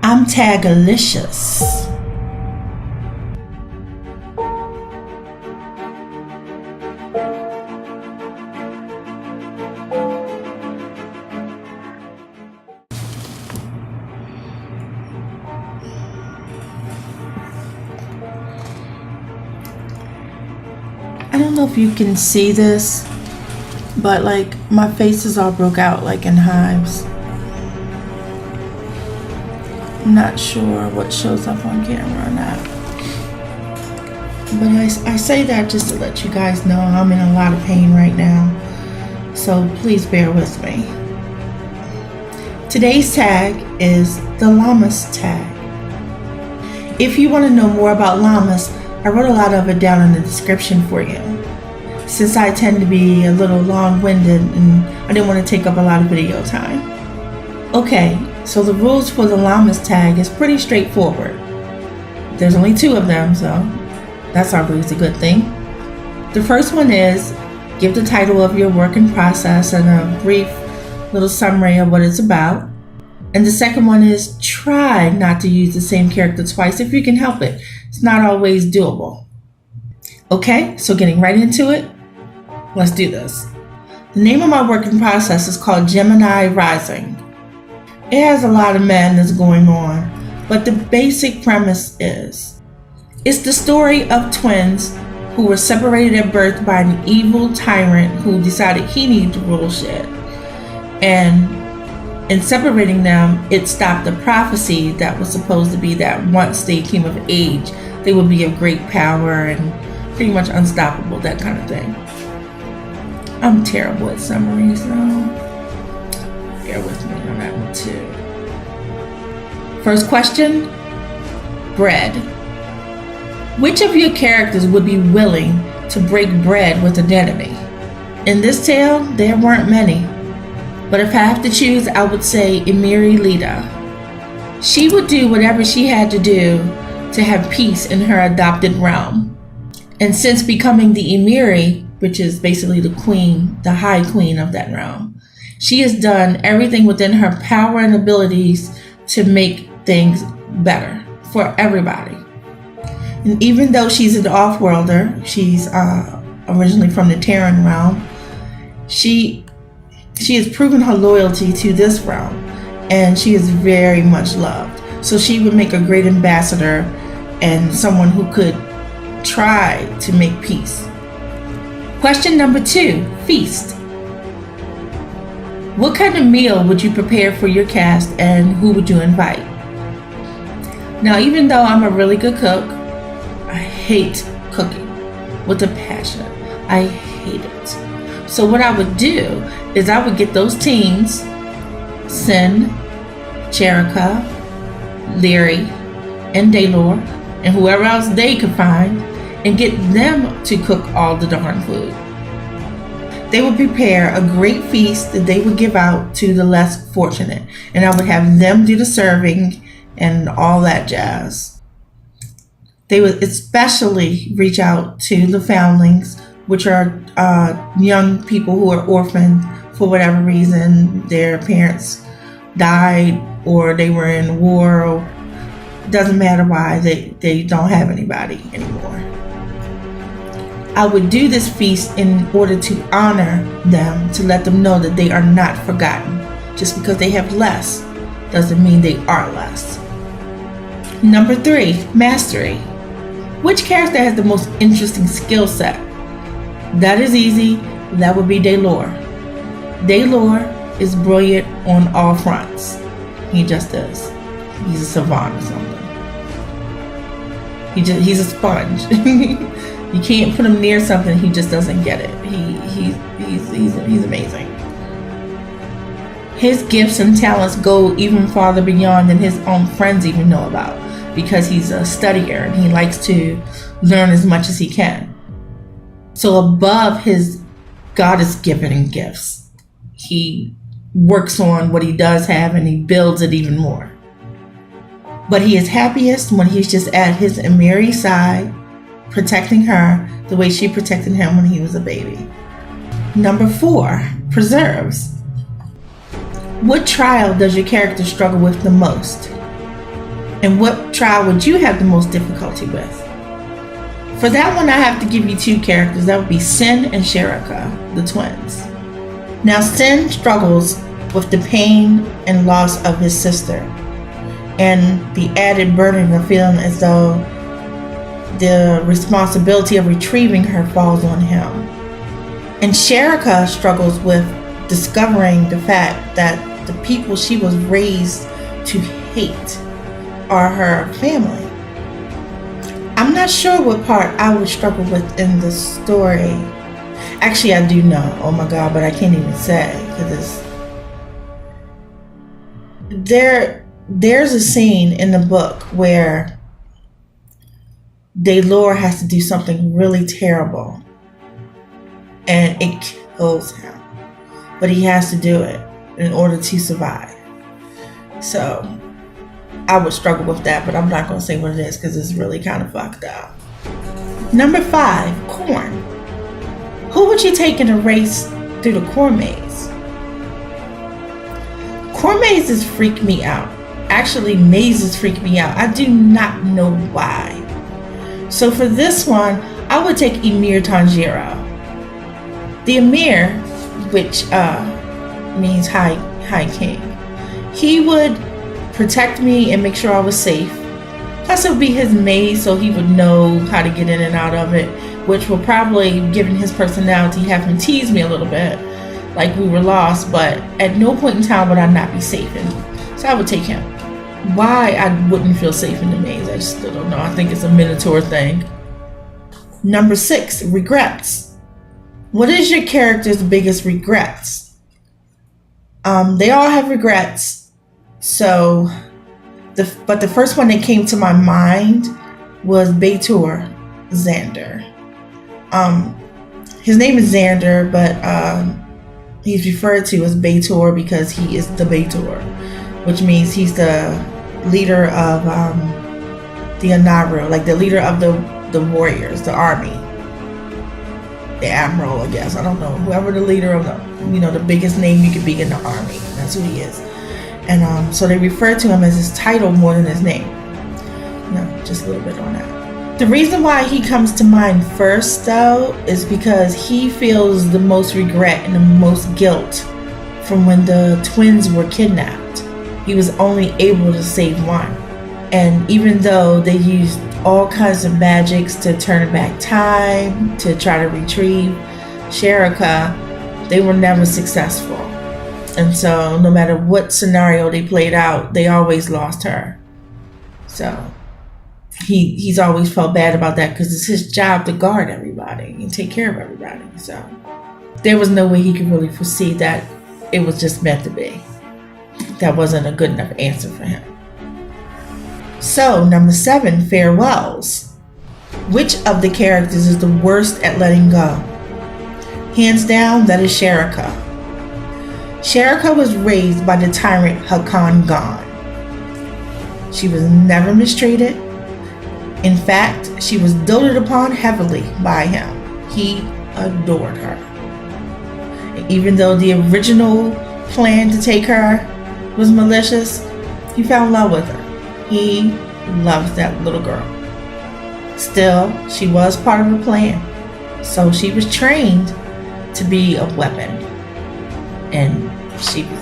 I'm tagalicious. I don't know if you can see this, but like my face is all broke out like in hives. I'm not sure what shows up on camera or not. But I say that just to let you guys know I'm in a lot of pain right now. So please bear with me. Today's tag is the Lammas Tag. If you want to know more about llamas, I wrote a lot of it down in the description for you. Since I tend to be a little long-winded and I didn't want to take up a lot of video time. Okay, so the rules for the Lammas Tag is pretty straightforward. There's only 2 of them, so that's always a good thing. The first one is give the title of your work in process and a brief little summary of what it's about. And the second one is try not to use the same character twice if you can help it. It's not always doable. Okay, so getting right into it, let's do this. The name of my work in process is called Gemini Rising. It has a lot of madness going on, but the basic premise is, it's the story of twins who were separated at birth by an evil tyrant who decided he needed to rule shit. And in separating them, it stopped the prophecy that was supposed to be that once they came of age, they would be of great power and pretty much unstoppable, that kind of thing. I'm terrible at summaries, so bear with me on that one too. First question, bread. Which of your characters would be willing to break bread with an enemy? In this tale, there weren't many. But if I have to choose, I would say Emiri Lida. She would do whatever she had to do to have peace in her adopted realm. And since becoming the Emiri, which is basically the queen, the high queen of that realm, she has done everything within her power and abilities to make things better for everybody. And even though she's an off-worlder, she's originally from the Terran realm, she has proven her loyalty to this realm, and she is very much loved. So she would make a great ambassador and someone who could try to make peace. Question number 2, feast. What kind of meal would you prepare for your cast and who would you invite? Now, even though I'm a really good cook, I hate cooking with a passion. I hate it. So what I would do is I would get those teens, Sin, Cherika, Leary, and Daylor, and whoever else they could find, and get them to cook all the darn food. They would prepare a great feast that they would give out to the less fortunate, and I would have them do the serving and all that jazz. They would especially reach out to the foundlings, which are young people who are orphaned for whatever reason. Their parents died or they were in war, or it doesn't matter why, they don't have anybody anymore. I would do this feast in order to honor them, to let them know that they are not forgotten. Just because they have less doesn't mean they are less. Number 3, mastery. Which character has the most interesting skill set? That is easy. That would be Daylor. Daylor is brilliant on all fronts. He just is. He's a savant or something. He's a sponge. You can't put him near something, he just doesn't get it. He's amazing. His gifts and talents go even farther beyond than his own friends even know about, because he's a studier and he likes to learn as much as he can. So above his goddess-given gifts, he works on what he does have and he builds it even more. But he is happiest when he's just at his Emiri side, protecting her the way she protected him when he was a baby. Number 4, preserves. What trial does your character struggle with the most? And what trial would you have the most difficulty with? For that one, I have to give you two characters. That would be Sin and Sherika, the twins. Now, Sin struggles with the pain and loss of his sister and the added burden of feeling as though the responsibility of retrieving her falls on him. And Sherika struggles with discovering the fact that the people she was raised to hate are her family. I'm not sure what part I would struggle with in the story. Actually, I do know. Oh my God, but I can't even say because there's a scene in the book where Daylor has to do something really terrible and it kills him, but he has to do it in order to survive. So I would struggle with that, but I'm not going to say what it is because it's really kind of fucked up. Number 5, corn. Who would you take in a race through the corn maze? Corn mazes freak me out. Actually, mazes freak me out. I do not know why. So for this one, I would take Emir Tanjiro. The Emir, which means high king, he would protect me and make sure I was safe. Plus it would be his maze, so he would know how to get in and out of it, which will probably, given his personality, have him tease me a little bit, like we were lost, but at no point in time would I not be safe in. So I would take him. Why I wouldn't feel safe in the maze, I just still don't know. I think it's a Minotaur thing. Number 6, regrets. What is your character's biggest regrets? They all have regrets. So, but the first one that came to my mind was Beitor Xander. His name is Xander, but he's referred to as Beitor because he is the Beitor, which means he's the leader of the Anaru, like the leader of the warriors, the army, the admiral, I guess. I don't know, whoever the leader of the biggest name you could be in the army. That's who he is. And so they refer to him as his title more than his name. Just a little bit on that. The reason why he comes to mind first, though, is because he feels the most regret and the most guilt from when the twins were kidnapped. He was only able to save one. And even though they used all kinds of magics to turn back time, to try to retrieve Sherika, they were never successful. And so no matter what scenario they played out, they always lost her. So he's always felt bad about that because it's his job to guard everybody and take care of everybody. So there was no way he could really foresee that it was just meant to be. That wasn't a good enough answer for him. So number 7, farewells. Which of the characters is the worst at letting go? Hands down, that is Sherika. Sherika was raised by the tyrant Hakan Gan. She was never mistreated. In fact, she was doted upon heavily by him. He adored her. And even though the original plan to take her was malicious, he fell in love with her. He loves that little girl. Still, she was part of the plan. So she was trained to be a weapon. And she was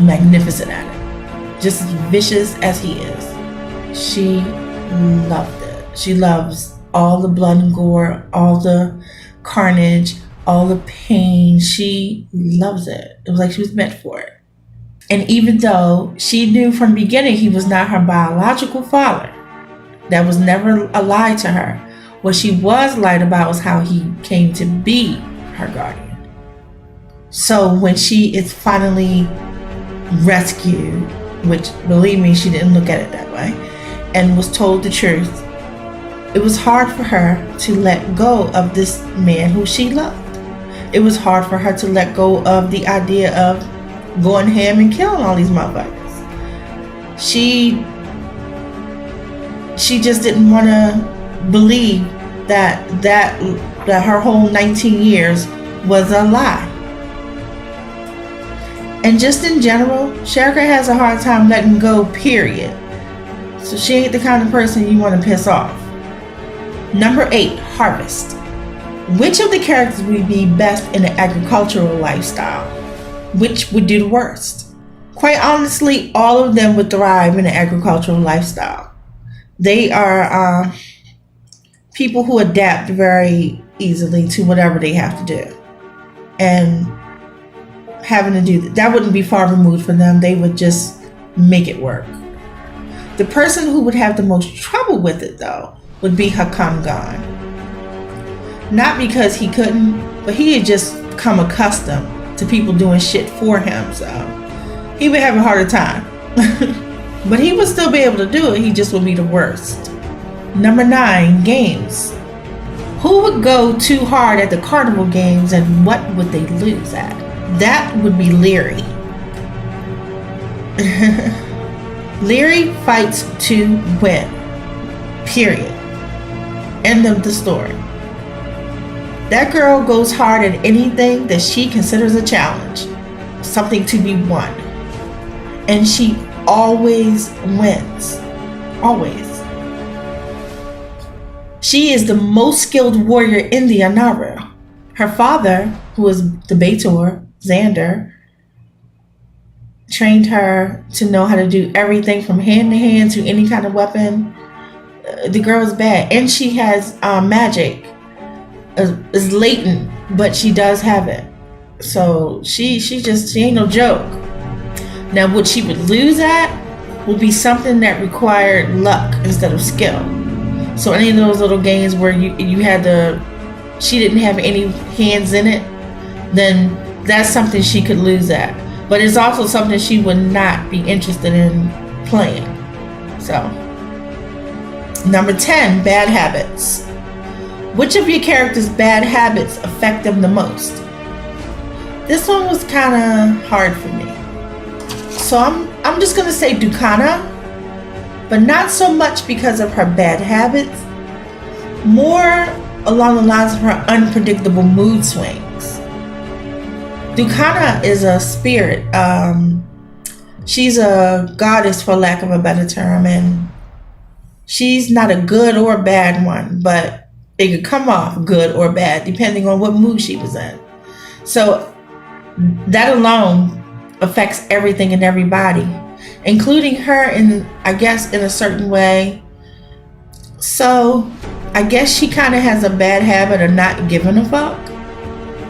magnificent at it. Just as vicious as he is. She loved it. She loves all the blood and gore, all the carnage, all the pain. She loves it. It was like she was meant for it. And even though she knew from the beginning he was not her biological father, that was never a lie to her. What she was lied about was how he came to be her guardian. So when she is finally rescued, which believe me, she didn't look at it that way, and was told the truth, it was hard for her to let go of this man who she loved. It was hard for her to let go of the idea of going ham and killing all these motherfuckers. She just didn't want to believe that her whole 19 years was a lie. And just in general, Sherika has a hard time letting go, period. So she ain't the kind of person you want to piss off. Number 8, harvest. Which of the characters would be best in an agricultural lifestyle? Which would do the worst? Quite honestly, all of them would thrive in an agricultural lifestyle. They are people who adapt very easily to whatever they have to do. And having to do that wouldn't be far removed for them. They would just make it work. The person who would have the most trouble with it, though, would be Hakam Gan. Not because he couldn't, but he had just become accustomed to people doing shit for him, so he would have a harder time. But he would still be able to do it, he just would be the worst. Number 9, games. Who would go too hard at the carnival games and what would they lose at? That would be Leary. Leary fights to win. Period. End of the story. That girl goes hard at anything that she considers a challenge, something to be won. And she always wins. Always. She is the most skilled warrior in the Anara. Her father, who was the Baitor, Xander, trained her to know how to do everything from hand to hand to any kind of weapon. The girl is bad. And she has magic. Is latent, but she does have it. So she ain't no joke. Now what she would lose at would be something that required luck instead of skill. So any of those little games where you had she didn't have any hands in it, then that's something she could lose at. But it's also something she would not be interested in playing. So, number 10, bad habits. Which of your characters' bad habits affect them the most? This one was kind of hard for me. So I'm just going to say Dukanna, but not so much because of her bad habits, more along the lines of her unpredictable mood swings. Dukanna is a spirit. She's a goddess, for lack of a better term, and she's not a good or bad one, but it could come off good or bad depending on what mood she was in. So that alone affects everything and everybody, including her in a certain way. So I guess she kind of has a bad habit of not giving a fuck,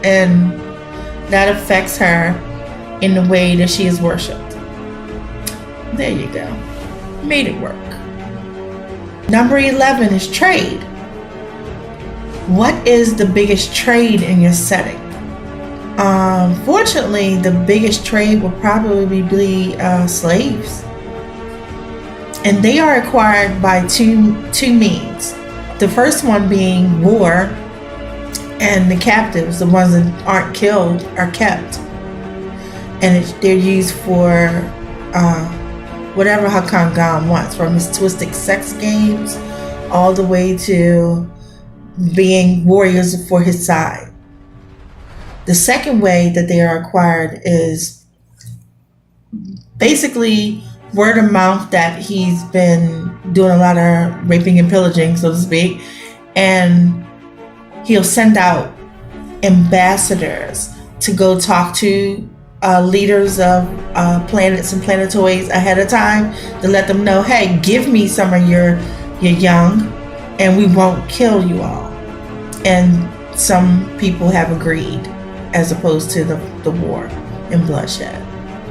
and that affects her in the way that she is worshipped. There you go. Made it work. Number 11 is trade. What is the biggest trade in your setting? Fortunately, the biggest trade will probably be slaves. And they are acquired by two means. The first one being war, and the captives, the ones that aren't killed, are kept. And they're used for whatever Hakam Gan wants, from his twisted sex games all the way to being warriors for his side. The second way that they are acquired is basically word of mouth that he's been doing a lot of raping and pillaging, so to speak, and he'll send out ambassadors to go talk to leaders of planets and planetoids ahead of time to let them know, hey, give me some of your young and we won't kill you all. And some people have agreed, as opposed to the war and bloodshed.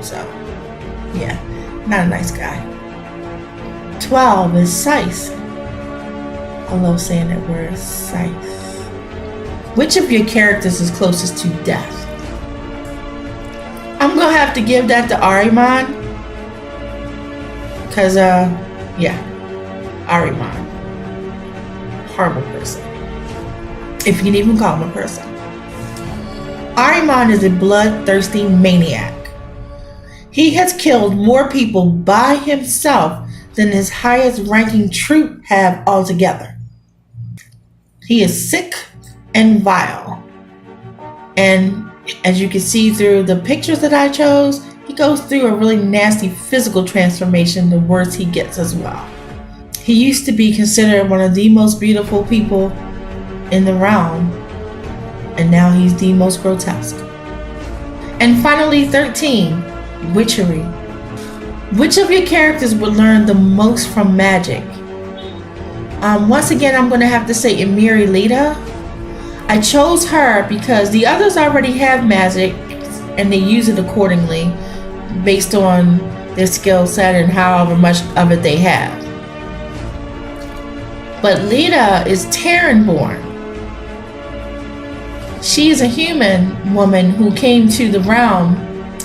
So, yeah, not a nice guy. 12 is Scythe. I love saying that word, Scythe. Which of your characters is closest to death? I'm going to have to give that to Ahriman. Because, Ahriman. Horrible person. If you can even call him a person. Ahriman is a bloodthirsty maniac. He has killed more people by himself than his highest ranking troop have altogether. He is sick and vile. And as you can see through the pictures that I chose, he goes through a really nasty physical transformation the worse he gets as well. He used to be considered one of the most beautiful people in the realm, and now he's the most grotesque. And finally, 13, witchery. Which of your characters would learn the most from magic? Once again, I'm going to have to say Emiri Lita. I chose her because the others already have magic and they use it accordingly based on their skill set and however much of it they have. But Lita is Terran born. She is a human woman who came to the realm.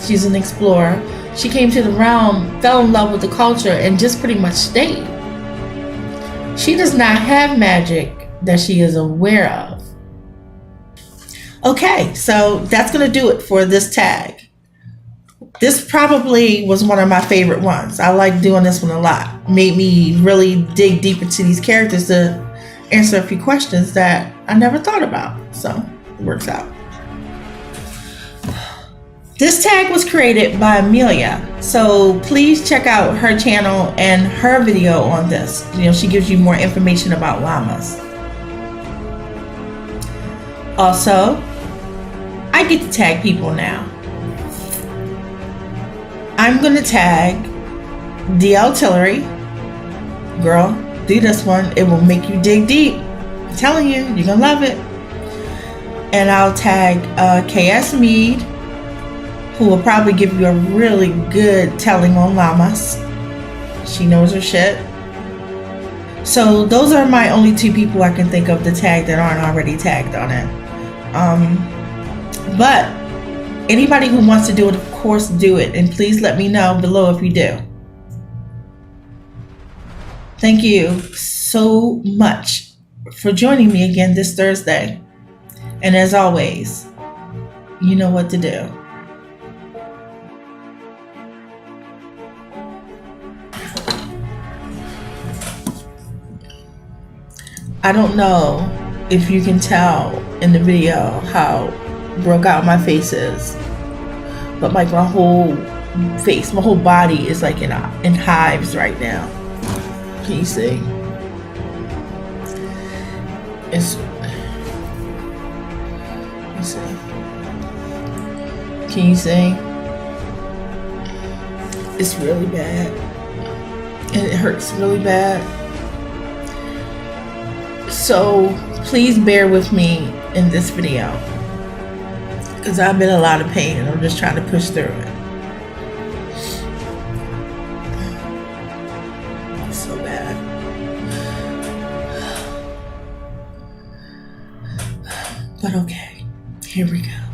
She's an explorer. She came to the realm, fell in love with the culture, and just pretty much stayed. She does not have magic that she is aware of. Okay, so that's going to do it for this tag. This probably was one of my favorite ones. I like doing this one a lot. Made me really dig deep into these characters to answer a few questions that I never thought about. So it works out. This tag was created by Amelia. So please check out her channel and her video on this. She gives you more information about llamas. Also, I get to tag people now. I'm going to tag the Artillery. Girl, do this one. It will make you dig deep. I'm telling you, you're going to love it. And I'll tag KS Mead, who will probably give you a really good telling on llamas. She knows her shit. So those are my only two people I can think of to tag that aren't already tagged on it. But anybody who wants to do it, of course, do it. And please let me know below if you do. Thank you so much for joining me again this Thursday. And as always, you know what to do. I don't know if you can tell in the video how broke out my face is, but like my whole face, my whole body is like in hives right now. Can you see? Can you see? It's really bad, and it hurts really bad. So please bear with me in this video, because I'm in a lot of pain and I'm just trying to push through it. It's so bad. But okay, here we go.